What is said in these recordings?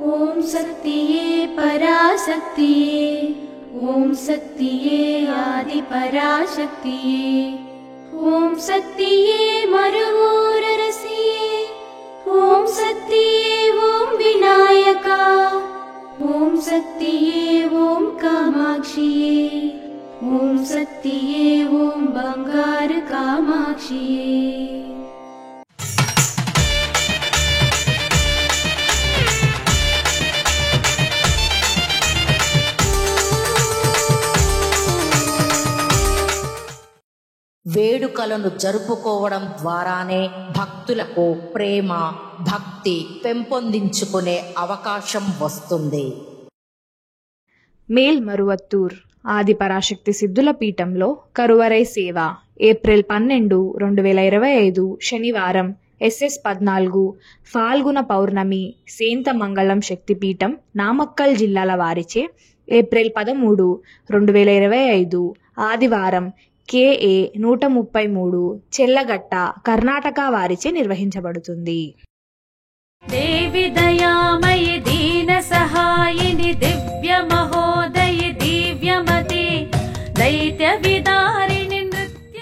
ఓం శక్తియే పరాశక్తియే, ఓం శక్తియే ఆది పరాశక్తియే, ఓం శక్తియే మరువూరరసియే, ఓం శక్తియే ఓం వినాయకా, ఓం శక్తియే ఓం కామాక్షియే, ఓం శక్తియే ఓం బంగారు కామాక్షియే. వేడుకలను జరుపుకోవడం ద్వారానే భక్తులకు ప్రేమ భక్తి పెంపొందించుకునే అవకాశం వస్తుంది. మేల్మరువత్తూర్ ఆది పరాశక్తి సిద్ధుల పీఠంలో కరువరై సేవ ఏప్రిల్ 12, 2025 శనివారం SS 14 ఫాల్గుణ పౌర్ణమి సేంత మంగళం శక్తిపీఠం నామక్కల్ జిల్లాల వారిచే ఏప్రిల్ 13, 2025 ఆదివారం KA 133 చెల్లగట్ట కర్ణాటక వారిచే నిర్వహించబడుతుంది. దేవి దయామయి దీన సహాయిని దివ్య మహోదయి దివ్యమతి దైత్య విదారిణి నృత్య.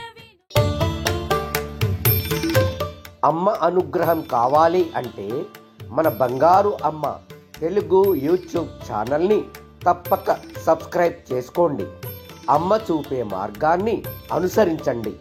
అమ్మ అనుగ్రహం కావాలి అంటే మన బంగారు అమ్మ తెలుగు యూట్యూబ్ ఛానల్ని తప్పక సబ్స్క్రైబ్ చేసుకోండి. అమ్మ చూపే మార్గాన్ని అనుసరించండి.